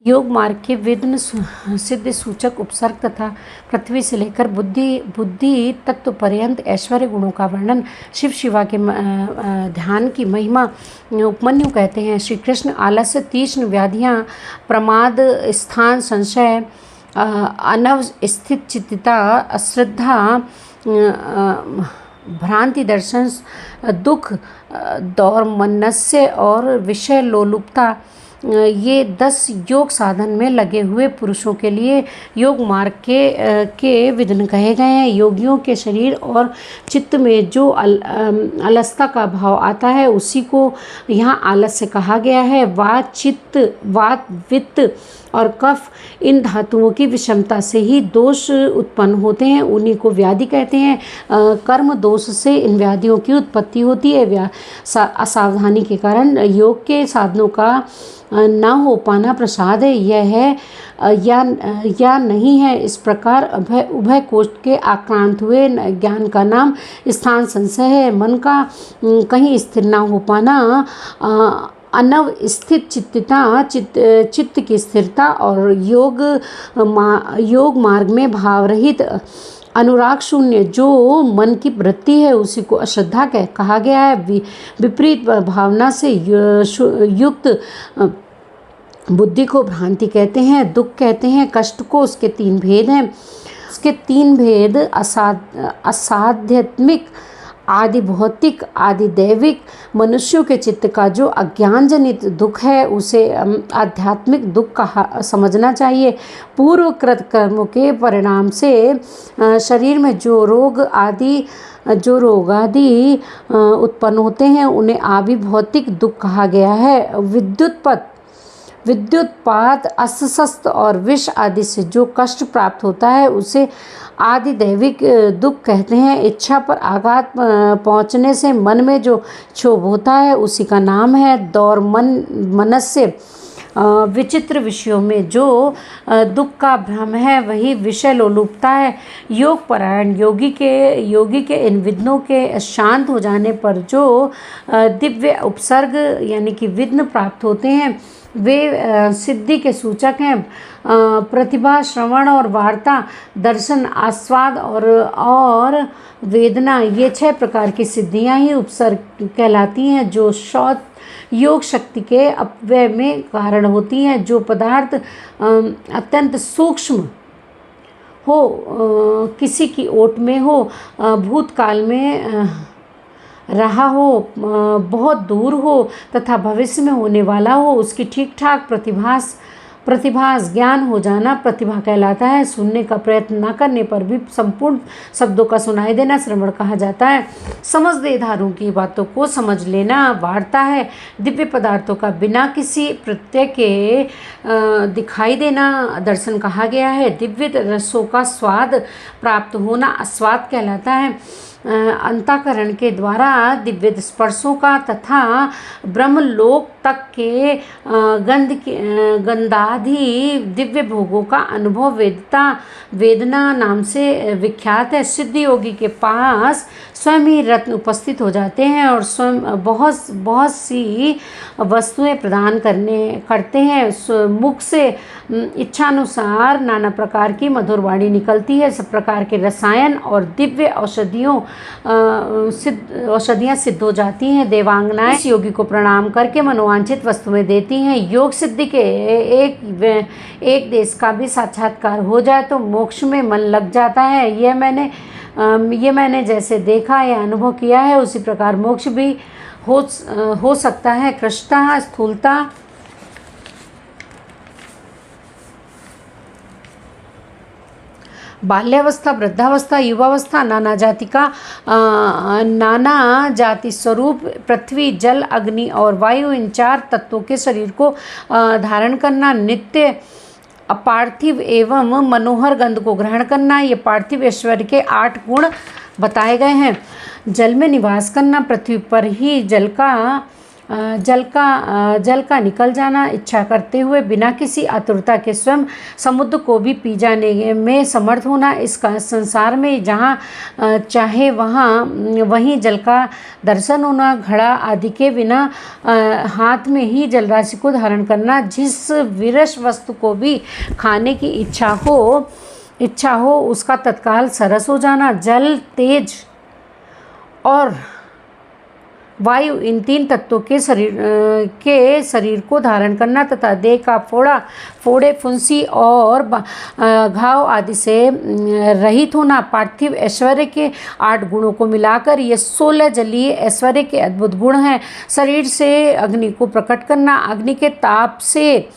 योग मार्ग के विघ्न सिद्धि सूचक उपसर्ग तथा पृथ्वी से लेकर बुद्धि तत्व पर्यंत ऐश्वर्य गुणों का वर्णन शिव शिवा के ध्यान की महिमा उपमन्यु कहते हैं। श्री कृष्ण आलस्य, तीक्ष्ण व्याधियाँ, प्रमाद, स्थान संशय, अनवस्थित चित्तता, अश्रद्धा, भ्रांति दर्शन, दुख, दौर्मनस्य और विषय लोलुपता, ये 10 योग साधन में लगे हुए पुरुषों के लिए योग मार्ग के विघ्न कहे गए हैं। योगियों के शरीर और चित्त में जो अलसता का भाव आता है उसी को यहाँ आलस्य कहा गया है। वात, चित्त, वात, वित्त और कफ, इन धातुओं की विषमता से ही दोष उत्पन्न होते हैं, उन्हीं को व्याधि कहते हैं। कर्म दोष से इन व्याधियों की उत्पत्ति होती है। असावधानी के कारण योग के साधनों का न हो पाना प्रसाद है, यह है या नहीं है। इस प्रकार उभय कोष्ठ के आक्रांत हुए ज्ञान का नाम स्थान संशय है। मन का कहीं स्थिर न हो पाना अनवस्थित चित्तता, चित्त की स्थिरता और योग मार्ग में भाव रहित अनुराग शून्य जो मन की वृत्ति है उसी को अश्रद्धा कहा गया है। विपरीत भावना से युक्त बुद्धि को भ्रांति कहते हैं। दुख कहते हैं कष्ट को। उसके 3 भेद हैं। उसके 3 भेद असाध्यात्मिक, आदि भौतिक, आदि दैविक। मनुष्यों के चित्त का जो अज्ञान जनित दुख है उसे आध्यात्मिक दुख समझना चाहिए। पूर्वकृत कर्मों के परिणाम से शरीर में जो रोग आदि उत्पन्न होते हैं उन्हें आदि भौतिक दुख कहा गया है। विद्युत्पात, अस्वस्थ और विष आदि से जो कष्ट प्राप्त होता है उसे आदि दैविक दुख कहते हैं। इच्छा पर आघात पहुँचने से मन में जो क्षोभ होता है उसी का नाम है दौर्मनस्य। विचित्र विषयों में जो दुख का भ्रम है वही विषय लोलुपता है। योग परायण योगी के इन विघ्नों के शांत हो जाने पर जो दिव्य उपसर्ग यानी कि विघ्न प्राप्त होते हैं वे सिद्धि के सूचक हैं। प्रतिभा, श्रवण और वार्ता, दर्शन, आस्वाद और वेदना, ये 6 प्रकार की सिद्धियां ही उपसर्ग कहलाती हैं जो योग शक्ति के अपव्यय में कारण होती हैं। जो पदार्थ अत्यंत सूक्ष्म हो, किसी की ओट में हो, भूतकाल में रहा हो, बहुत दूर हो तथा भविष्य में होने वाला हो, उसकी ठीक ठाक प्रतिभास ज्ञान हो जाना प्रतिभा कहलाता है। सुनने का प्रयत्न न करने पर भी संपूर्ण शब्दों का सुनाई देना श्रवण कहा जाता है। समझदारों की बातों को समझ लेना वार्ता है। दिव्य पदार्थों का बिना किसी प्रत्यय के दिखाई देना दर्शन कहा गया है। दिव्य रसों का स्वाद प्राप्त होना आस्वाद कहलाता है। अंतःकरण के द्वारा दिव्य स्पर्शों का तथा ब्रह्मलोक तक के गंधादि दिव्य भोगों का अनुभव वेदना नाम से विख्यात है। सिद्ध योगी के पास स्वयं ही रत्न उपस्थित हो जाते हैं और स्वयं बहुत सी वस्तुएं प्रदान करते हैं। मुख से इच्छानुसार नाना प्रकार की मधुर वाणी निकलती है। सब प्रकार के रसायन और दिव्य औषधियाँ सिद्ध हो जाती हैं। देवांगनाएं इस योगी को प्रणाम करके मनोवांछित वस्तुएं देती हैं। योग सिद्धि के एक देश का भी साक्षात्कार हो जाए तो मोक्ष में मन लग जाता है। ये मैंने जैसे देखा या अनुभव किया है उसी प्रकार मोक्ष भी हो सकता है। कृष्णता, स्थूलता, बाल्यावस्था, वृद्धावस्था, युवावस्था, नाना जाति स्वरूप पृथ्वी, जल, अग्नि और वायु, इन 4 तत्वों के शरीर को धारण करना, नित्य अपार्थिव एवं मनोहर गंध को ग्रहण करना, ये पार्थिव ऐश्वर्य के 8 गुण बताए गए हैं। जल में निवास करना, पृथ्वी पर ही जल का जल का निकल जाना, इच्छा करते हुए बिना किसी आतुरता के स्वयं समुद्र को भी पी जाने में समर्थ होना। इस संसार में जहाँ चाहे वहाँ वहीं जल का दर्शन होना, घड़ा आदि के बिना हाथ में ही जलराशि को धारण करना, जिस विरस वस्तु को भी खाने की इच्छा हो उसका तत्काल सरस हो जाना। जल, तेज और वायु, इन तीन तत्वों के शरीर को धारण करना तथा देह का फोड़े, फुंसी और घाव आदि से रहित होना। पार्थिव ऐश्वर्य के 8 गुणों को मिलाकर ये 16 जलीय ऐश्वर्य के अद्भुत गुण हैं। शरीर से अग्नि को प्रकट करना, अग्नि के ताप से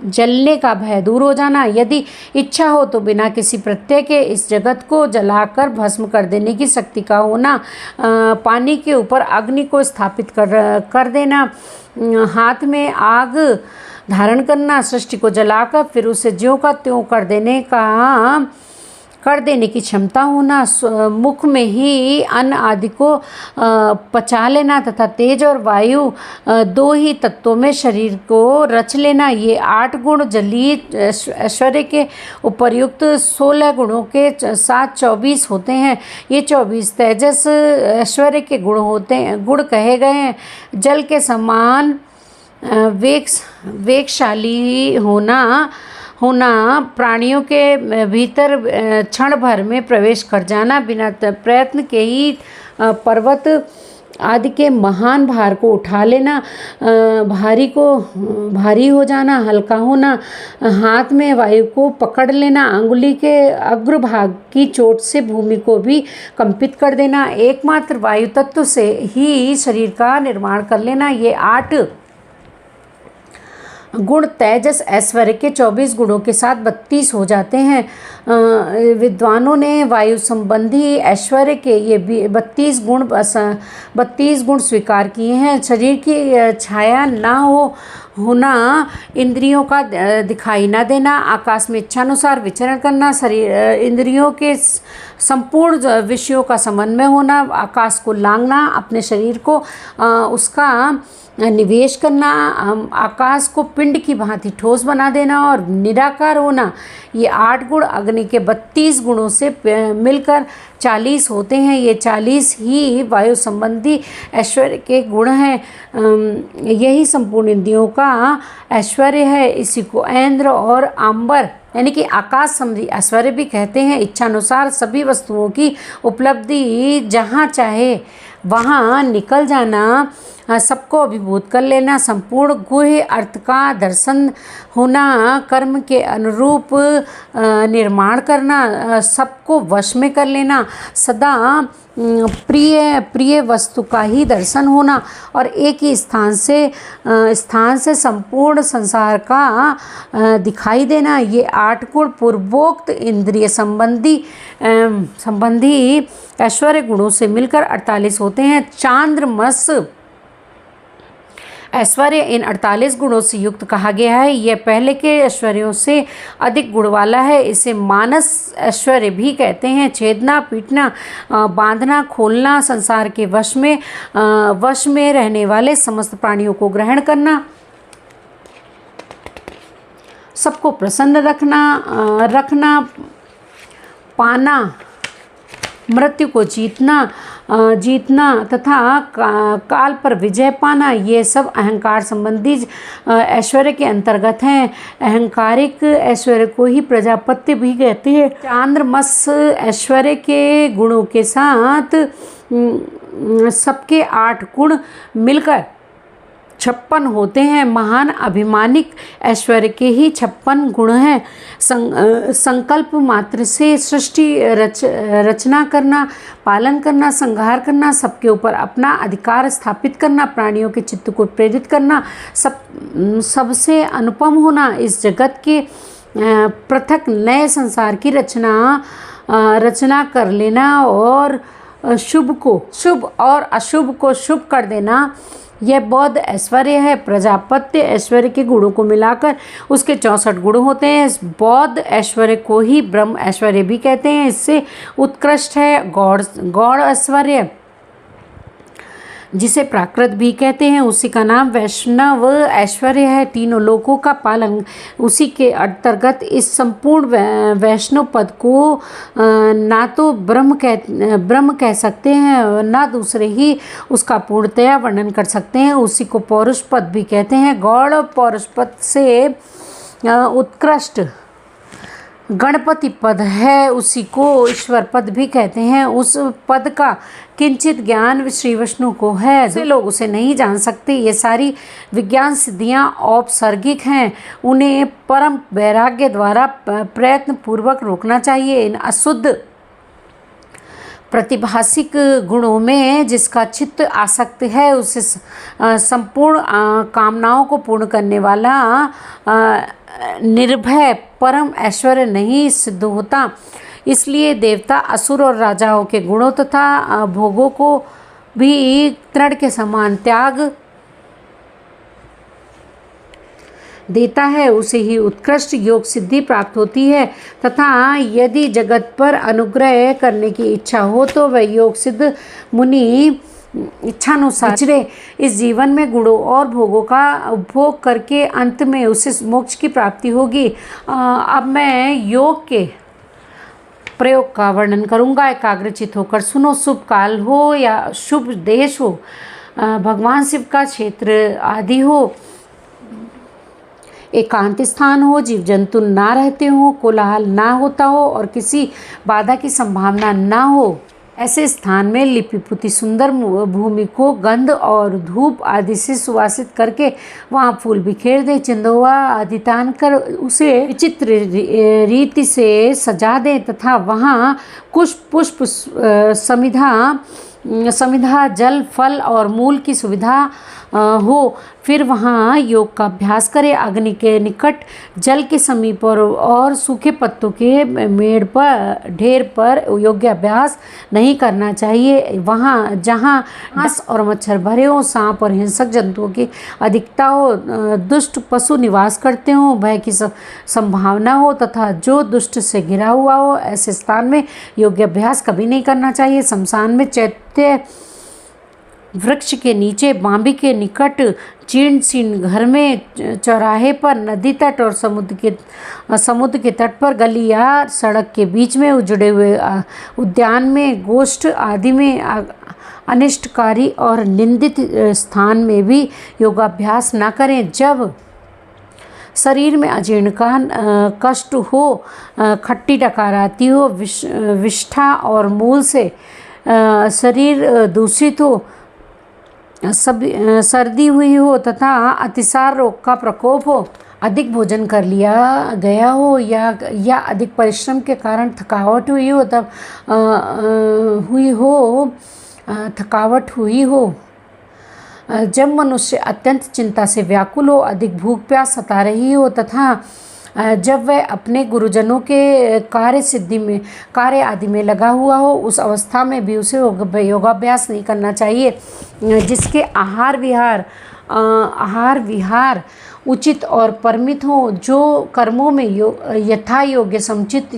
जलने का भय दूर हो जाना। यदि इच्छा हो तो बिना किसी प्रत्यय के इस जगत को जलाकर भस्म कर देने की शक्ति का होना। पानी के ऊपर अग्नि को स्थापित कर देना, हाथ में आग धारण करना, सृष्टि को जलाकर फिर उसे ज्यों का त्यों कर देने की क्षमता होना। मुख में ही अन्न आदि को पचा लेना तथा तेज और वायु 2 ही तत्वों में शरीर को रच लेना। ये 8 गुण जलीय ऐश्वर्य के उपर्युक्त 16 गुणों के साथ 24 होते हैं। ये 24 तेजस ऐश्वर्य के गुण कहे गए हैं। जल के समान वेगशाली होना, प्राणियों के भीतर क्षण भर में प्रवेश कर जाना, बिना प्रयत्न के ही पर्वत आदि के महान भार को उठा लेना, भारी हो जाना, हल्का होना, हाथ में वायु को पकड़ लेना, अंगुली के अग्रभाग की चोट से भूमि को भी कंपित कर देना, एकमात्र वायु तत्व से ही शरीर का निर्माण कर लेना। ये 8 गुण तेजस ऐश्वर्य के 24 गुणों के साथ 32 हो जाते हैं। विद्वानों ने वायु संबंधी ऐश्वर्य के ये 32 गुण स्वीकार किए हैं। शरीर की छाया ना होना, इंद्रियों का दिखाई ना देना, आकाश में इच्छानुसार विचरण करना, शरीर इंद्रियों के संपूर्ण विषयों का समन्वय होना, आकाश को लांघना, अपने शरीर को उसका निवेश करना, आकाश को पिंड की भांति ठोस बना देना और निराकार होना। ये 8 गुण अग्नि के 32 गुणों से मिलकर 40 होते हैं। ये 40 ही वायु संबंधी ऐश्वर्य के गुण हैं। यही संपूर्ण इंद्रियों का ऐश्वर्य है। इसी को ऐन्द्र और आंबर यानी कि आकाश संबंधी ऐश्वर्य भी कहते हैं। इच्छानुसार सभी वस्तुओं की उपलब्धि, जहाँ चाहे वहाँ निकल जाना, सबको अभिभूत कर लेना, संपूर्ण गुह्य अर्थ का दर्शन होना, कर्म के अनुरूप निर्माण करना, सबको वश में कर लेना, सदा प्रिय वस्तु का ही दर्शन होना और एक ही स्थान से संपूर्ण संसार का दिखाई देना। ये 8 गुण पूर्वोक्त इंद्रिय संबंधी ऐश्वर्य गुणों से मिलकर 48 होते हैं। चांद्रमस ऐश्वर्य इन 48 गुणों से युक्त कहा गया है। यह पहले के ऐश्वर्यों से अधिक गुण वाला है। इसे मानस ऐश्वर्य भी कहते हैं। छेदना, पीटना, बांधना, खोलना, संसार के वश में रहने वाले समस्त प्राणियों को ग्रहण करना, सबको प्रसन्न रखना, पाना, मृत्यु को जीतना तथा काल पर विजय पाना, ये सब अहंकार संबंधी ऐश्वर्य के अंतर्गत हैं। अहंकारिक ऐश्वर्य को ही प्रजापत्य भी कहते हैं। चांद्रमस ऐश्वर्य के गुणों के साथ सबके 8 गुण मिलकर 56 होते हैं। महान अभिमानिक ऐश्वर्य के ही 56 गुण हैं। संकल्प मात्र से सृष्टि रचना करना, पालन करना, संहार करना, सबके ऊपर अपना अधिकार स्थापित करना, प्राणियों के चित्त को प्रेरित करना, सबसे अनुपम होना, इस जगत के पृथक नए संसार की रचना कर लेना और शुभ और अशुभ को शुभ कर देना, यह बौद्ध ऐश्वर्य है। प्रजापत्य ऐश्वर्य के गुणों को मिलाकर उसके 64 गुण होते हैं। इस बौद्ध ऐश्वर्य को ही ब्रह्म ऐश्वर्य भी कहते हैं। इससे उत्कृष्ट है गौड़ ऐश्वर्य। जिसे प्राकृत भी कहते हैं, उसी का नाम वैष्णव ऐश्वर्य है। तीनों लोकों का पालन उसी के अंतर्गत इस संपूर्ण वैष्णव पद को ना तो ब्रह्म कह सकते हैं, ना दूसरे ही उसका पूर्णतया वर्णन कर सकते हैं। उसी को पौरुष पद भी कहते हैं। गौड़ पौरुष पद से उत्कृष्ट गणपति पद है, उसी को ईश्वर पद भी कहते हैं। उस पद का किंचित ज्ञान श्री विष्णु को है, दूसरे लोग उसे नहीं जान सकते। ये सारी विज्ञान सिद्धियां औपसर्गिक हैं, उन्हें परम वैराग्य द्वारा प्रयत्न पूर्वक रोकना चाहिए। इन अशुद्ध प्रतिभासिक गुणों में जिसका चित्त आसक्त है, उसे संपूर्ण कामनाओं को पूर्ण करने वाला निर्भय परम ऐश्वर्य नहीं सिद्ध होता। इसलिए देवता असुर और राजाओं के गुणों तथा भोगों को भी तृण के समान त्याग देता है, उसे ही उत्कृष्ट योग सिद्धि प्राप्त होती है। तथा यदि जगत पर अनुग्रह करने की इच्छा हो तो वह योग सिद्ध मुनि इच्छानुसार विचरे इस जीवन में गुणों और भोगों का उपभोग करके अंत में उसे मोक्ष की प्राप्ति होगी। अब मैं योग के प्रयोग का वर्णन करूंगा। एकाग्रचित होकर सुनो। शुभ काल हो या शुभ देश हो, भगवान शिव का क्षेत्र आदि हो, एकांत स्थान हो, जीव जंतु ना रहते हो, कोलाहल ना होता हो और किसी बाधा की संभावना ना हो, ऐसे स्थान में लिपि पुती सुंदर भूमि को गंध और धूप आदि से सुवासित करके वहाँ फूल बिखेर दे, चंदोवा आदि तान कर उसे विचित्र रीति से सजा दे तथा वहाँ कुछ पुष्प समिधा जल फल और मूल की सुविधा हो। फिर वहाँ योग का अभ्यास करें। अग्नि के निकट, जल के समीप और सूखे पत्तों के मेड़ पर ढेर पर योग्य अभ्यास नहीं करना चाहिए। वहाँ जहाँ मांस और मच्छर भरे हो, सांप और हिंसक जंतुओं की अधिकता हो, दुष्ट पशु निवास करते हो, भय की संभावना हो तथा जो दुष्ट से घिरा हुआ हो, ऐसे स्थान में योग्य अभ्यास कभी नहीं करना चाहिए। शमशान में, चैत्य वृक्ष के नीचे, बांबी के निकट, जीर्ण शीर्ण घर में, चौराहे पर, नदी तट और समुद्र के तट पर, गली या सड़क के बीच में, उजड़े हुए उद्यान में, गोष्ठ आदि में, अनिष्टकारी और निंदित स्थान में भी योगाभ्यास न करें। जब शरीर में अजीर्ण का कष्ट हो, खट्टी डकार आती हो, विष्ठा और मूल से शरीर दूषित हो, सर्दी हुई हो तथा अतिसार रोग का प्रकोप हो, अधिक भोजन कर लिया गया हो या अधिक परिश्रम के कारण थकावट हुई हो, जब मनुष्य अत्यंत चिंता से व्याकुल हो, अधिक भूख प्यास सता रही हो तथा जब वह अपने गुरुजनों के कार्य आदि में लगा हुआ हो, उस अवस्था में भी उसे योगाभ्यास नहीं करना चाहिए। जिसके आहार विहार उचित और परिमित हो, जो कर्मों में यथा योग्य समुचित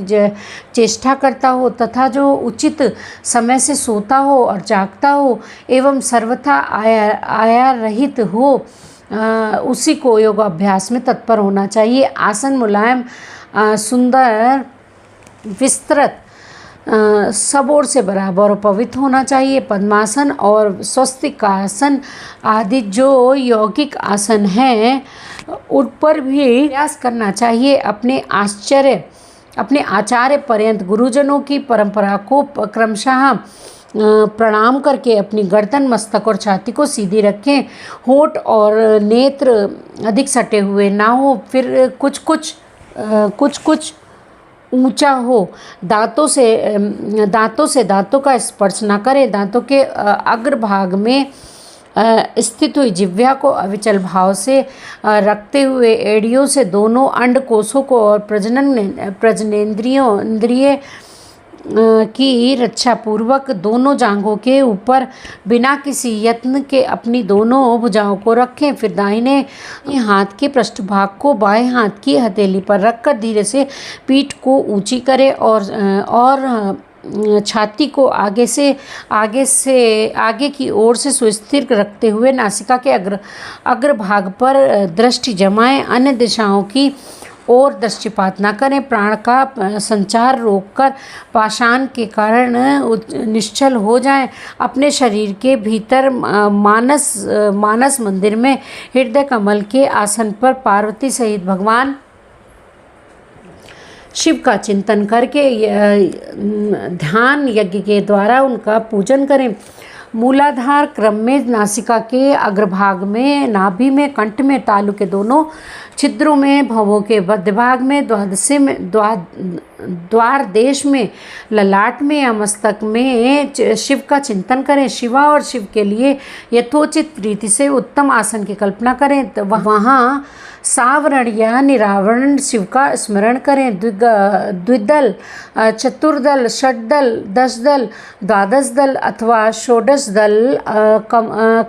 चेष्टा करता हो तथा जो उचित समय से सोता हो और जागता हो एवं सर्वथा आया रहित हो, उसी को योगाभ्यास में तत्पर होना चाहिए। आसन मुलायम, सुंदर, विस्तृत, सब ओर से बराबर और पवित्र होना चाहिए। पद्मासन और स्वस्तिकासन आदि जो यौगिक आसन हैं, उन पर भी प्रयास करना चाहिए। अपने आचार्य पर्यंत गुरुजनों की परंपरा को क्रमशः प्रणाम करके अपनी गर्दन, मस्तक और छाती को सीधी रखें। होठ और नेत्र अधिक सटे हुए ना हो, फिर कुछ कुछ ऊंचा हो। दांतों से दांतों का स्पर्श ना करें। दांतों के अग्रभाग में स्थित हुई जिह्वा को अविचल भाव से रखते हुए एड़ियों से दोनों अंडकोशों को और प्रजनेंद्रिय की रक्षा पूर्वक दोनों जांघों के ऊपर बिना किसी यत्न के अपनी दोनों भुजाओं को रखें। फिर दाहिने हाथ के पृष्ठभाग को बाएं हाथ की हथेली पर रखकर धीरे से पीठ को ऊंची करें और छाती को आगे की ओर से सुस्थिर रखते हुए नासिका के अग्रभाग पर दृष्टि जमाएं। अन्य दिशाओं की और दृष्टिपात न करें। प्राण का संचार रोककर पाषाण के कारण निश्चल हो जाएं। अपने शरीर के भीतर मानस मंदिर में हृदय कमल के आसन पर पार्वती सहित भगवान शिव का चिंतन करके ध्यान यज्ञ के द्वारा उनका पूजन करें। मूलाधार क्रम में नासिका के अग्रभाग में, नाभि में, कंठ में, तालु के दोनों छिद्रों में, भवों के मध्य भाग में, द्वार देश में, ललाट में या मस्तक में शिव का चिंतन करें। शिवा और शिव के लिए यथोचित प्रीति से उत्तम आसन की कल्पना करें। तो वहाँ सावरण या निरावरण शिव का स्मरण करें। द्विदल, चतुर्दल, षटदल, 10 दल, 12 दल अथवा षोडश दल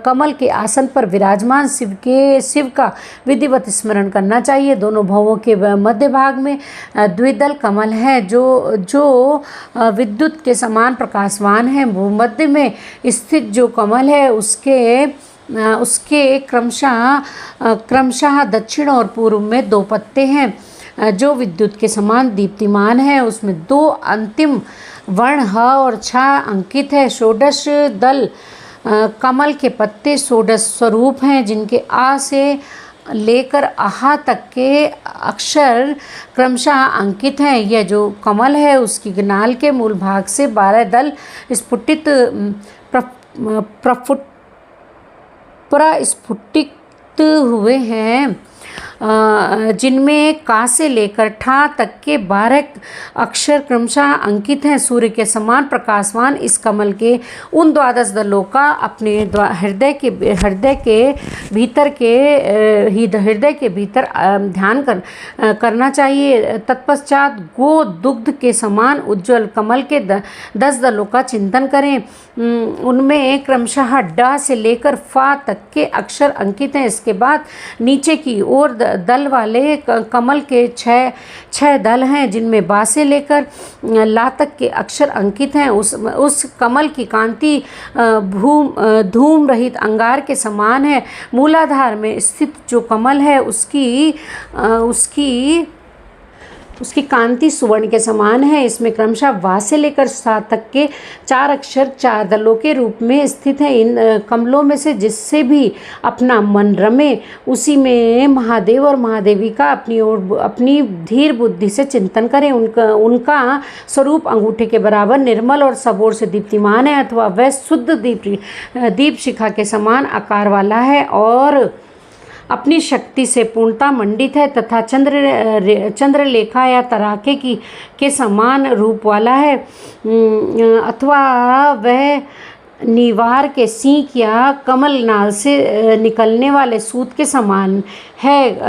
कमल के आसन पर विराजमान शिव का विधिवत स्मरण करना चाहिए। दोनों भवों के मध्य भाग में द्विदल कमल है जो विद्युत के समान प्रकाशवान है। भूमध्य में स्थित जो कमल है उसके क्रमशः दक्षिण और पूर्व में 2 पत्ते हैं जो विद्युत के समान दीप्तिमान है। उसमें 2 अंतिम वर्ण ह और छ अंकित है। षोडश दल कमल के पत्ते षोडश स्वरूप हैं जिनके आ से लेकर आहा तक के अक्षर क्रमशः अंकित हैं। यह जो कमल है उसकी नाल के मूल भाग से 12 दल प्रस्फुटित हुए हैं जिनमें का से लेकर ठा तक के 12 अक्षर क्रमशः अंकित हैं। सूर्य के समान प्रकाशवान इस कमल के उन 12 दलों का अपने हृदय के भीतर ध्यान करना चाहिए। तत्पश्चात गो दुग्ध के समान उज्ज्वल कमल के 10 दलों का चिंतन करें। उनमें क्रमशः ड से लेकर फा तक के अक्षर अंकित हैं। इसके बाद नीचे की ओर दल वाले कमल के 6 दल हैं जिनमें बा से लेकर ला तक के अक्षर अंकित हैं। उस कमल की कांति धूम रहित अंगार के समान है। मूलाधार में स्थित जो कमल है उसकी कांति सुवर्ण के समान है। इसमें क्रमशः वा से लेकर सा तक के 4 अक्षर 4 दलों के रूप में स्थित हैं। इन कमलों में से जिससे भी अपना मन रमे उसी में महादेव और महादेवी का अपनी धीर बुद्धि से चिंतन करें। उनका स्वरूप अंगूठे के बराबर निर्मल और सब ओर से दीप्तिमान है अथवा वह शुद्ध दीप शिखा के समान आकार वाला है और अपनी शक्ति से पूर्णता मंडित है तथा चंद्रलेखा या तराके के समान रूप वाला है अथवा वह नीवार के सींक या कमल नाल से निकलने वाले सूत के समान है।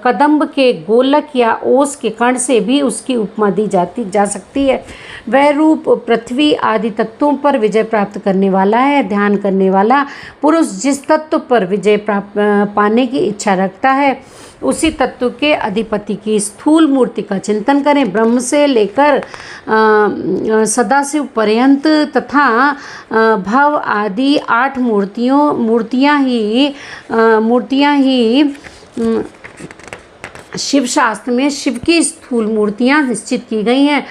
कदम्ब के गोलक या ओस के कण से भी उसकी उपमा दी जा सकती है। वह रूप पृथ्वी आदि तत्वों पर विजय प्राप्त करने वाला है। ध्यान करने वाला पुरुष जिस तत्व पर विजय पाने की इच्छा रखता है उसी तत्व के अधिपति की स्थूल मूर्ति का चिंतन करें। ब्रह्म से लेकर सदाशिव पर्यंत तथा भव आदि 8 मूर्तियां ही शिव शास्त्र में शिव की स्थूल मूर्तियां निश्चित की गई हैं।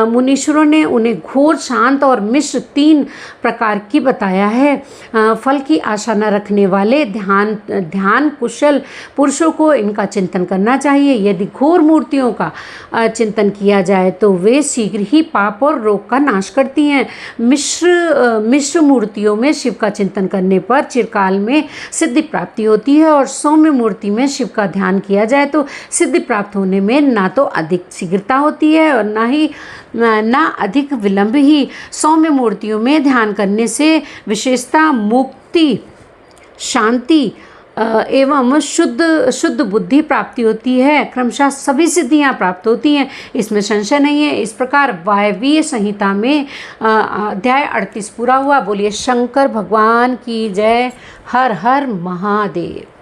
मुनीश्वरों ने उन्हें घोर, शांत और मिश्र 3 प्रकार की बताया है। फल की आशा न रखने वाले ध्यान कुशल पुरुषों को इनका चिंतन करना चाहिए। यदि घोर मूर्तियों का चिंतन किया जाए तो वे शीघ्र ही पाप और रोग का नाश करती हैं। मिश्र मूर्तियों में शिव का चिंतन करने पर चिरकाल में सिद्धि प्राप्ति होती है और सौम्य मूर्ति में शिव का ध्यान किया जाए तो सिद्धि प्राप्त होने में ना तो अधिक शीघ्रता होती है और ना अधिक विलंब ही। सौम्य मूर्तियों में ध्यान करने से विशेषता मुक्ति, शांति एवं शुद्ध बुद्धि प्राप्ति होती है। क्रमशः सभी सिद्धियां प्राप्त होती हैं, इसमें संशय नहीं है। इस प्रकार वायवीय संहिता में अध्याय 38 पूरा हुआ। बोलिए शंकर भगवान की जय। हर हर महादेव।